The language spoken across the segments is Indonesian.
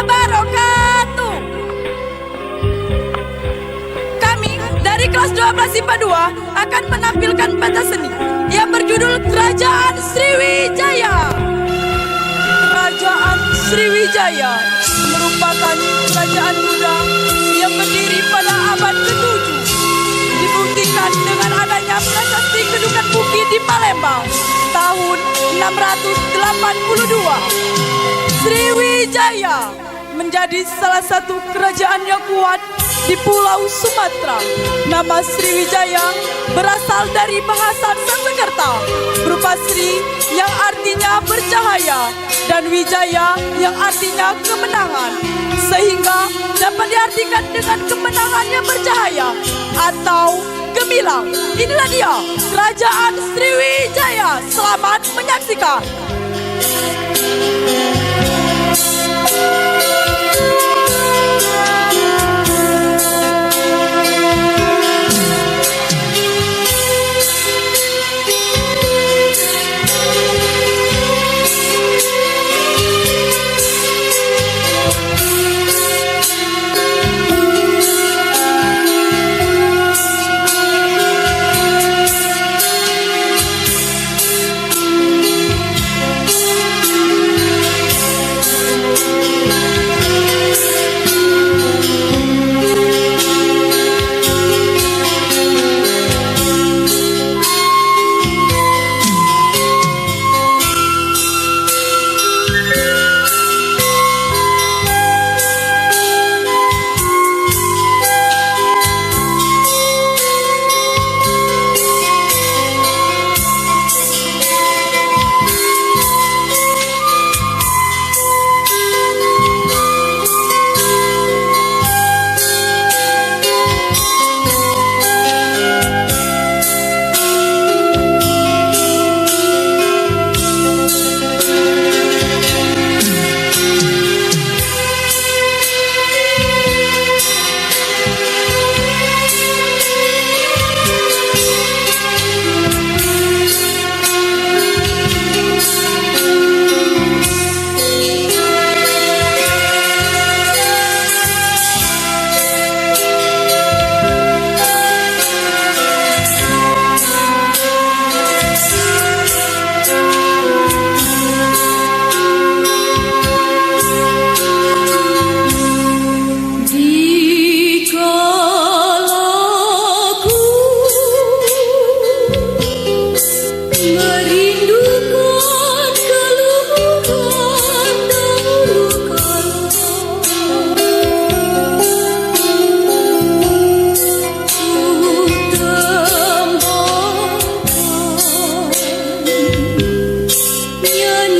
wabarakatuh. Kami dari kelas 12 IPA 2 akan menampilkan pentas seni yang berjudul Kerajaan Sriwijaya. Kerajaan Sriwijaya merupakan kerajaan Buddha yang berdiri pada abad ke-7. Dibuktikan dengan adanya prasasti kedukan bukit di Palembang tahun 682. Sriwijaya menjadi salah satu kerajaan yang kuat di Pulau Sumatera. Nama Sriwijaya berasal dari bahasa Sanskerta berupa Sri yang artinya bercahaya dan Wijaya yang artinya kemenangan, sehingga dapat diartikan dengan kemenangan yang bercahaya atau gemilang. Inilah dia Kerajaan Sriwijaya. Selamat menyaksikan. Dan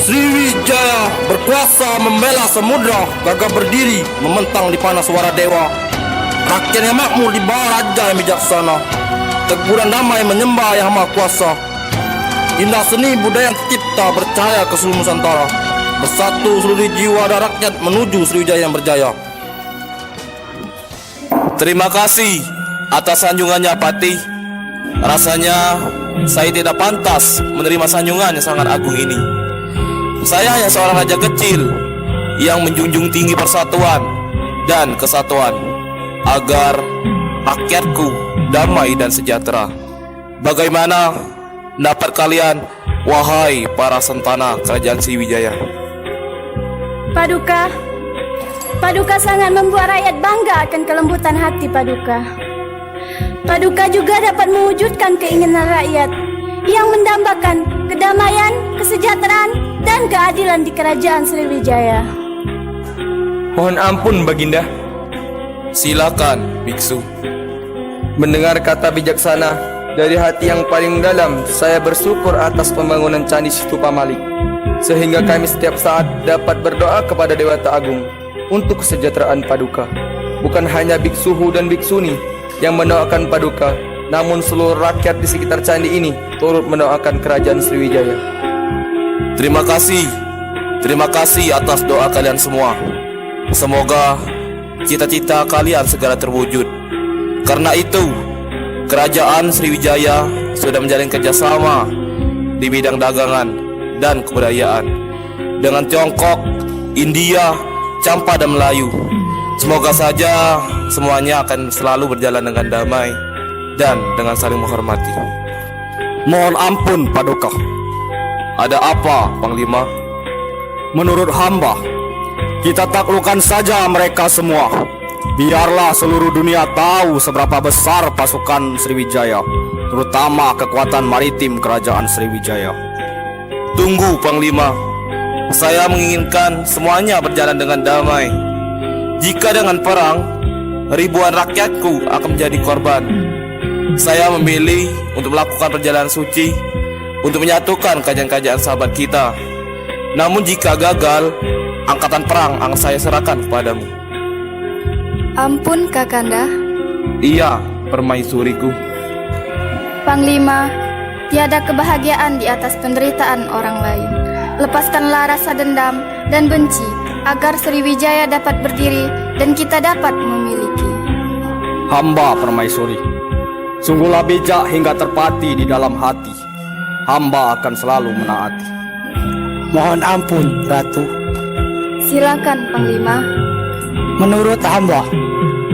Sriwijaya berkuasa membela samudra, gagah berdiri mementang di panas suara dewa. Rakyatnya makmur di bawah raja yang bijaksana, teguh dan damai menyembah yang maha kuasa. Indah seni budaya yang tercipta bercahaya ke seluruh Nusantara. Bersatu seluruh jiwa dan rakyat menuju Sriwijaya yang berjaya. Terima kasih atas sanjungannya Patih. Rasanya saya tidak pantas menerima sanjungan yang sangat agung ini. Saya hanya seorang raja kecil yang menjunjung tinggi persatuan dan kesatuan agar rakyatku damai dan sejahtera. Bagaimana pendapat kalian, wahai para sentana kerajaan Sriwijaya? Paduka, Paduka sangat membuat rakyat bangga akan kelembutan hati Paduka. Paduka juga dapat mewujudkan keinginan rakyat yang mendambakan kedamaian, kesejahteraan, dan keadilan di kerajaan Sriwijaya. Mohon ampun Baginda. Silakan, biksu. Mendengar kata bijaksana dari hati yang paling dalam, saya bersyukur atas pembangunan Candi Stupa Malik, sehingga kami setiap saat dapat berdoa kepada Dewata Agung untuk kesejahteraan Paduka. Bukan hanya biksuhu dan biksuni yang mendoakan Paduka, namun seluruh rakyat di sekitar candi ini turut mendoakan kerajaan Sriwijaya. Terima kasih atas doa kalian semua. Semoga cita-cita kalian segera terwujud. Karena itu, kerajaan Sriwijaya sudah menjalin kerjasama di bidang dagangan dan kebudayaan dengan Tiongkok, India, Campa, dan Melayu. Semoga saja semuanya akan selalu berjalan dengan damai dan dengan saling menghormati. Mohon ampun Paduka. Ada apa, Panglima? Menurut hamba, kita taklukkan saja mereka semua. Biarlah seluruh dunia tahu seberapa besar pasukan Sriwijaya, terutama kekuatan maritim kerajaan Sriwijaya. Tunggu, Panglima. Saya menginginkan semuanya berjalan dengan damai. Jika dengan perang, ribuan rakyatku akan menjadi korban. Saya memilih untuk melakukan perjalanan suci untuk menyatukan kerajaan-kerajaan sahabat kita. Namun jika gagal, angkatan perang akan saya serahkan kepadamu. Ampun Kakanda. Iya, permaisuriku. Panglima, tiada kebahagiaan di atas penderitaan orang lain. Lepaskanlah rasa dendam dan benci agar Sriwijaya dapat berdiri dan kita dapat memiliki. Hamba permaisuri, sungguhlah bijak hingga terpati di dalam hati. Hamba akan selalu menaati. Mohon ampun, Ratu. Silakan, Panglima. Menurut hamba,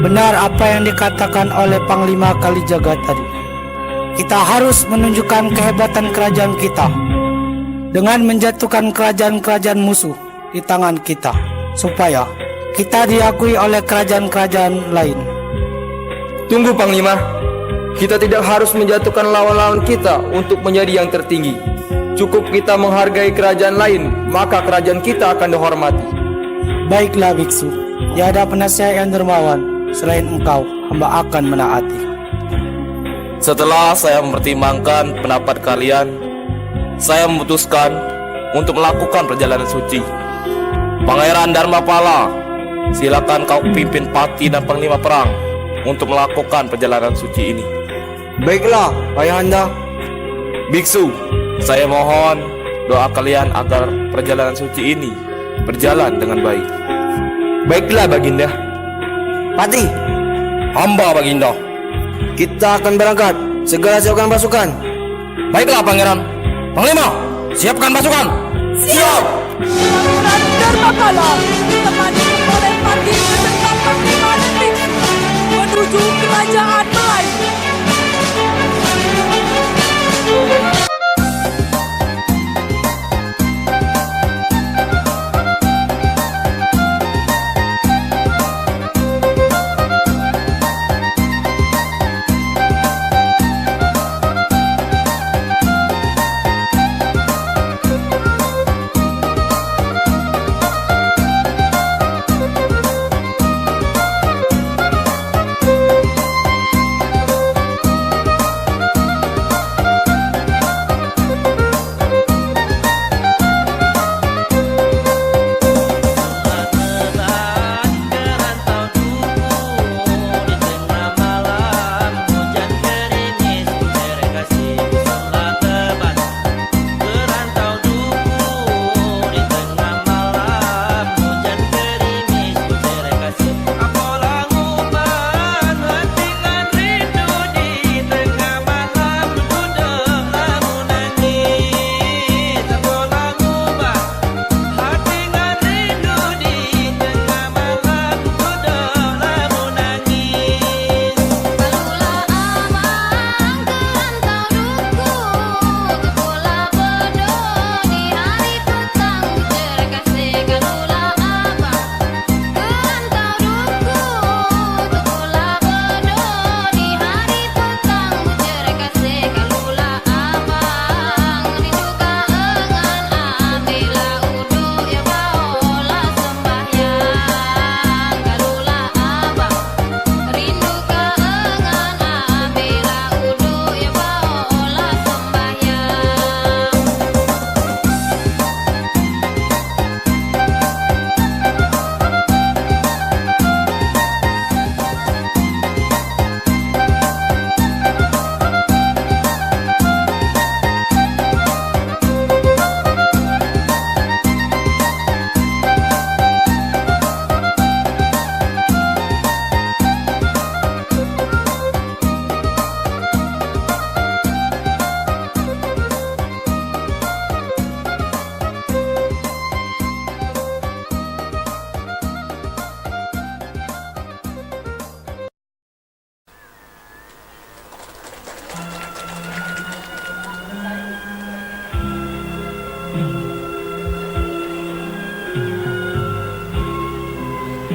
benar apa yang dikatakan oleh Panglima Kalijaga tadi. Kita harus menunjukkan kehebatan kerajaan kita dengan menjatuhkan kerajaan-kerajaan musuh di tangan kita, supaya kita diakui oleh kerajaan-kerajaan lain. Tunggu Panglima. Kita tidak harus menjatuhkan lawan-lawan kita untuk menjadi yang tertinggi. Cukup kita menghargai kerajaan lain, maka kerajaan kita akan dihormati. Baiklah biksu, tiada penasihat yang dermawan selain engkau, hamba akan menaati. Setelah saya mempertimbangkan pendapat kalian, saya memutuskan untuk melakukan perjalanan suci. Pangeran Dharmapala, silakan kau pimpin pati dan panglima perang untuk melakukan perjalanan suci ini. Baiklah, Ayahanda. Biksu, saya mohon doa kalian agar perjalanan suci ini berjalan dengan baik. Baiklah, Baginda. Pati, hamba Baginda. Kita akan berangkat. Segera siapkan pasukan. Baiklah Pangeran. Panglima, siapkan pasukan. Siap. Pangeran Dharmakala ditemani oleh Pati beserta panglima dan biksu menuju kerajaan Melayu.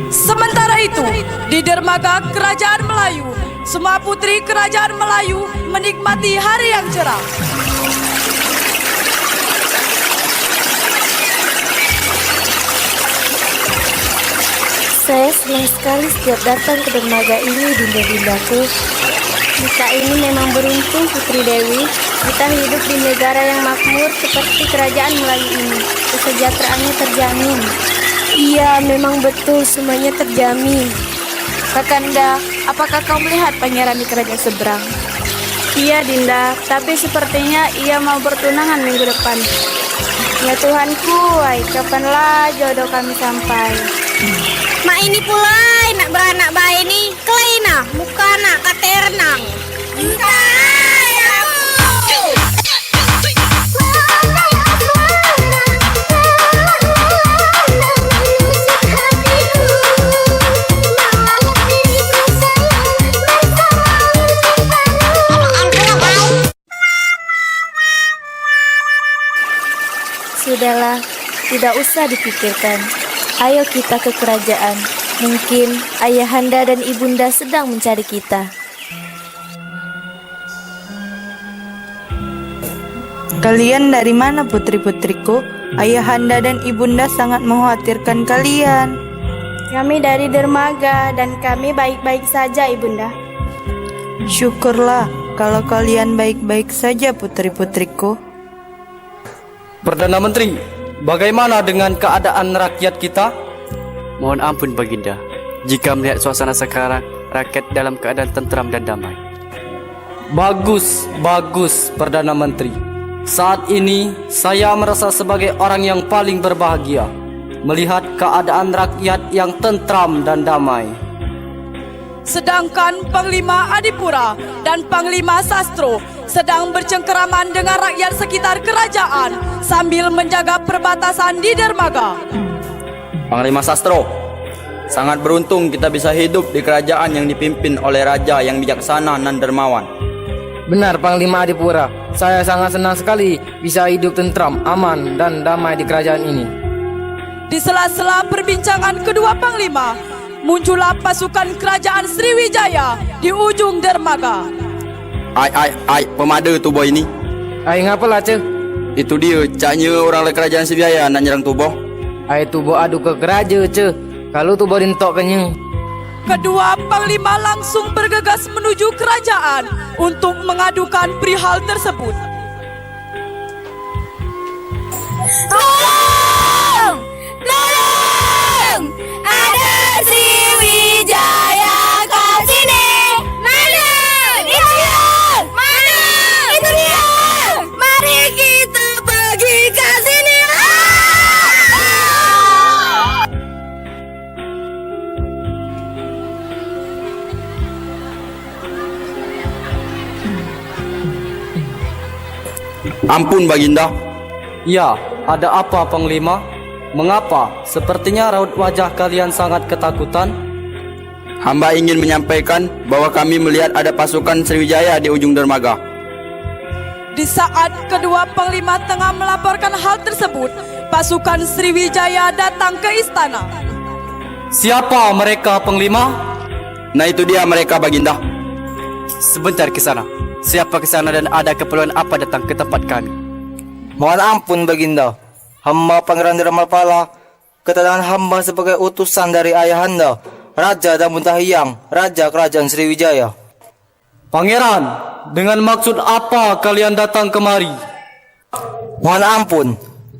Sementara itu, di dermaga Kerajaan Melayu, semua putri Kerajaan Melayu menikmati hari yang cerah. Saya senang sekali setiap datang ke dermaga ini, dinda-dindaku. Kita ini memang beruntung, Putri Dewi. Kita hidup di negara yang makmur seperti Kerajaan Melayu ini. Kesejahteraannya terjamin. Iya, memang betul semuanya terjamin. Kakanda, apakah kau melihat pangeran di kerajaan seberang? Iya, Dinda, tapi sepertinya ia mau bertunangan minggu depan. Ya Tuhanku, wai, kapanlah jodoh kami sampai? Mak ini pula nak beranak bayi ni Kelina, muka nak katernang. Sudahlah, tidak usah dipikirkan. Ayo kita ke kerajaan. Mungkin ayahanda dan ibunda sedang mencari kita. Kalian dari mana putri-putriku? Ayahanda dan ibunda sangat mengkhawatirkan kalian. Kami dari dermaga dan kami baik-baik saja, ibunda. Syukurlah kalau kalian baik-baik saja putri-putriku. Perdana Menteri, bagaimana dengan keadaan rakyat kita? Mohon ampun Baginda, jika melihat suasana sekarang, rakyat dalam keadaan tentram dan damai. Bagus, bagus Perdana Menteri. Saat ini saya merasa sebagai orang yang paling berbahagia melihat keadaan rakyat yang tentram dan damai. Sedangkan Panglima Adipura dan Panglima Sastro sedang bercengkeraman dengan rakyat sekitar kerajaan sambil menjaga perbatasan di dermaga. Panglima Sastro, sangat beruntung kita bisa hidup di kerajaan yang dipimpin oleh raja yang bijaksana dan dermawan. Benar Panglima Adipura, saya sangat senang sekali bisa hidup tentram, aman dan damai di kerajaan ini. Di sela-sela perbincangan kedua panglima, muncullah pasukan kerajaan Sriwijaya di ujung dermaga. Ai, pemada tu boy ini. Ai ngapalah ce? Itu dia, caknya orang dari kerajaan Sriwijaya nak nyerang tubuh. Ai tubuh adu ke geraja ce. Kalau tubuh rintok Kedua panglima langsung bergegas menuju kerajaan untuk mengadukan perihal tersebut. Tolong! Tolong! Ada Sriwijaya kat sini! Mana? Itu dia! Mana? Itu dia! Mari kita pergi ke sini! Ampun Baginda. Ya, ada apa Panglima? Mengapa? Sepertinya raut wajah kalian sangat ketakutan. Hamba ingin menyampaikan bahwa kami melihat ada pasukan Sriwijaya di ujung dermaga. Di saat kedua panglima tengah melaporkan hal tersebut, pasukan Sriwijaya datang ke istana. Siapa mereka Panglima? Nah itu dia mereka Baginda. Sebentar ke sana. Siapa ke sana dan ada keperluan apa datang ke tempat kami? Mohon ampun Baginda, hamba Pangeran Dharmapala, kedatangan hamba sebagai utusan dari ayahanda, Raja Damuntahiyang, Raja Kerajaan Sriwijaya. Pangeran, dengan maksud apa kalian datang kemari? Mohon ampun,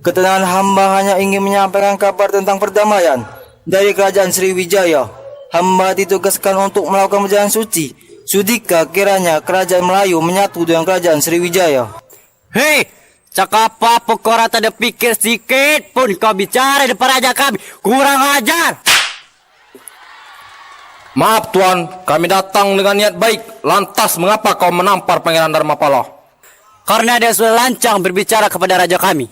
kedatangan hamba hanya ingin menyampaikan kabar tentang perdamaian dari Kerajaan Sriwijaya. Hamba ditugaskan untuk melakukan perjalanan suci. Sudikah kiranya Kerajaan Melayu menyatu dengan Kerajaan Sriwijaya? Hei, cakap apa kau rata ada pikir sedikit pun kau bicara depan raja kami. Kurang ajar. Maaf Tuan, kami datang dengan niat baik. Lantas mengapa kau menampar Pangeran Dharmapala? Karena dia sudah lancang berbicara kepada raja kami.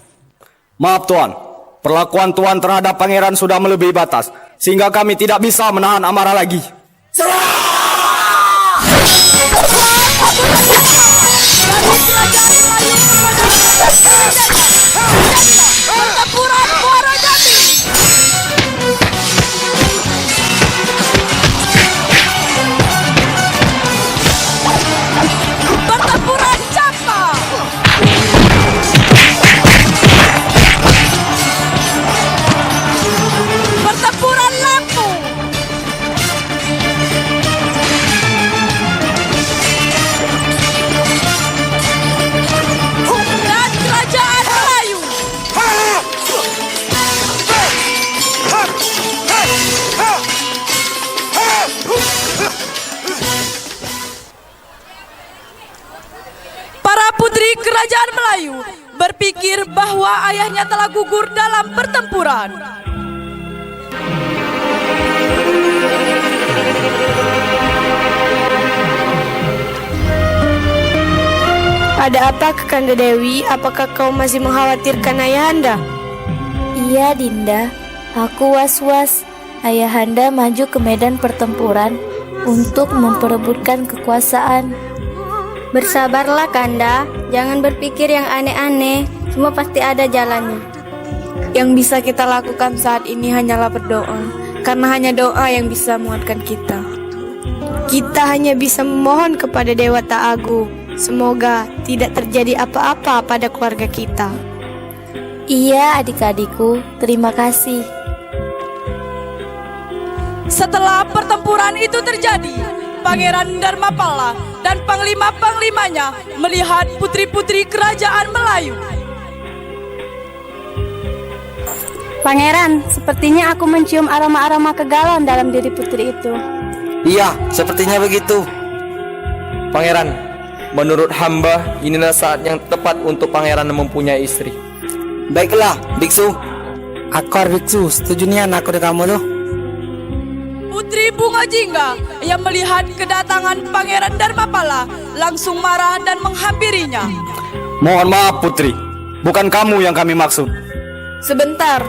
Maaf Tuan, perlakuan Tuan terhadap Pangeran sudah melebihi batas, sehingga kami tidak bisa menahan amarah lagi. Pertempuran Muara Jati. Pertempuran Capa. Pertempuran Lampung. Dan Kerajaan Melayu. Para putri Kerajaan Melayu berpikir bahwa ayahnya telah gugur dalam pertempuran. Ada apa Kakanda Dewi? Apakah kau masih mengkhawatirkan ayahanda? Iya Dinda, aku was-was. Ayahanda maju ke medan pertempuran untuk memperebutkan kekuasaan. Bersabarlah Kanda, jangan berpikir yang aneh-aneh. Semua pasti ada jalannya. Yang bisa kita lakukan saat ini hanyalah berdoa, karena hanya doa yang bisa menguatkan kita. Kita hanya bisa memohon kepada Dewa Ta'agu Semoga tidak terjadi apa-apa pada keluarga kita. Iya adik-adikku, terima kasih. Setelah pertempuran itu terjadi, Pangeran Dharmapala dan panglima-panglimanya melihat putri-putri kerajaan Melayu. Pangeran, sepertinya aku mencium aroma-aroma kegalauan dalam diri putri itu. Iya, sepertinya begitu. Pangeran, menurut hamba inilah saat yang tepat untuk pangeran mempunyai istri. Baiklah, biksu. Akor biksu, setuju nian aku dengan kamu tuh. Putri Bunga Jingga yang melihat kedatangan Pangeran Dharmapala langsung marah dan menghampirinya. Mohon maaf Putri, bukan kamu yang kami maksud. Sebentar,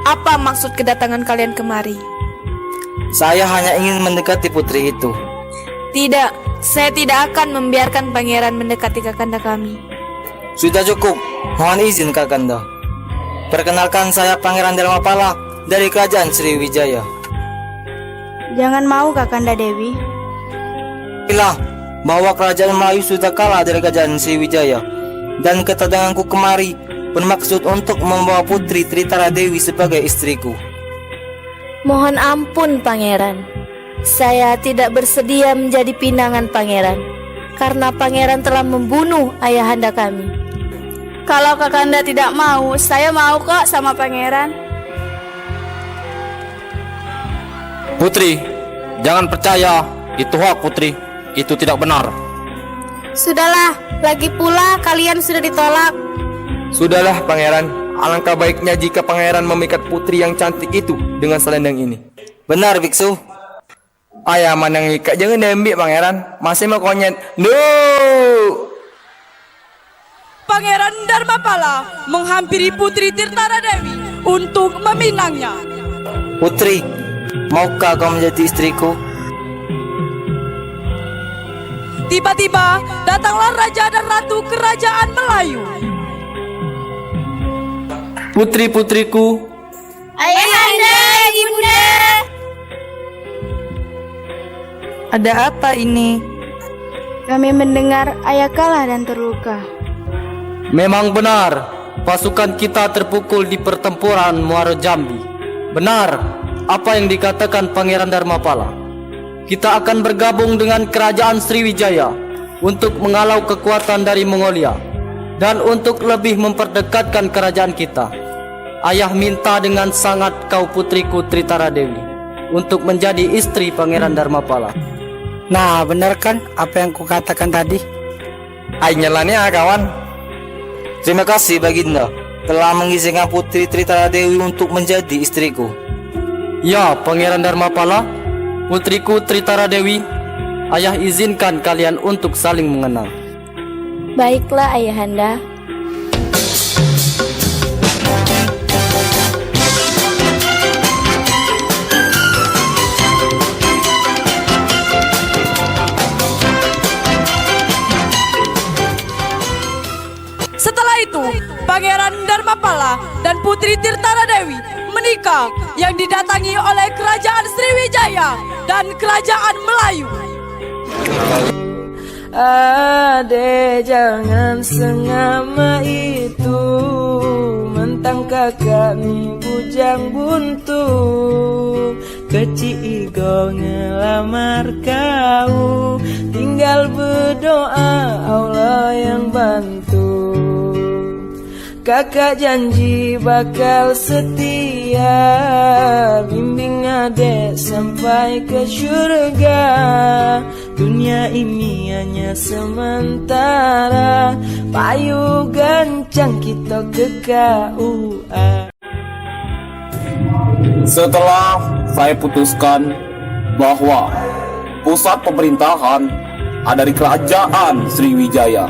apa maksud kedatangan kalian kemari? Saya hanya ingin mendekati putri itu. Tidak, saya tidak akan membiarkan pangeran mendekati kakanda kami. Sudah cukup, mohon izin kakanda. Perkenalkan saya Pangeran Dharmapala dari Kerajaan Sriwijaya. Jangan mau Kakanda Dewi. Inilah bahwa kerajaan Melayu sudah kalah dari Kerajaan Sriwijaya, dan kedatanganku kemari bermaksud untuk membawa Putri Tritara Dewi sebagai istriku. Mohon ampun pangeran, saya tidak bersedia menjadi pinangan pangeran, karena pangeran telah membunuh ayahanda kami. Kalau Kakanda tidak mau, saya mau kok sama pangeran. Putri, jangan percaya, itu hoak Putri, itu tidak benar. Sudahlah, lagi pula kalian sudah ditolak. Sudahlah pangeran, alangkah baiknya jika pangeran memikat putri yang cantik itu dengan selendang ini. Benar, biksu. Ayah mana yang ikat, jangan diambil pangeran, masih mau konyet. No! Pangeran Dharmapala menghampiri Putri Tirtara Dewi untuk meminangnya. Putri, maukah kau menjadi istriku? Tiba-tiba datanglah Raja dan Ratu Kerajaan Melayu. Putri-putriku, Ayahanda, ibunda. Ada apa ini? Kami mendengar ayah kalah dan terluka. Memang benar, pasukan kita terpukul di pertempuran Muaro Jambi. Benar, apa yang dikatakan Pangeran Dharmapala. Kita akan bergabung dengan Kerajaan Sriwijaya untuk menghalau kekuatan dari Mongolia dan untuk lebih memperdekatkan kerajaan kita. Ayah minta dengan sangat kau putriku Tritara Dewi untuk menjadi istri Pangeran Dharmapala. Nah, benar kan apa yang kukatakan tadi? ay nyelanya kawan. Terima kasih Baginda telah mengizinkan Putri Tritara Dewi untuk menjadi istriku. Ya, Pangeran Dharmapala, putriku Tritara Dewi, ayah izinkan kalian untuk saling mengenal. Baiklah ayahanda. Setelah itu, Pangeran Dharmapala dan Putri Tirtara Dewi menikah yang didatangi oleh Kerajaan Sriwijaya dan Kerajaan Melayu. Ade jangan sengama itu, mentang kakak ni bujang buntu, kecil igo ngelamar kau, tinggal berdoa Allah yang bantu. Kakak janji bakal setia, bimbing adek sampai ke surga. Dunia ini hanya sementara, payu gancang kita ke KUA. Setelah saya putuskan bahwa pusat pemerintahan ada di Kerajaan Sriwijaya,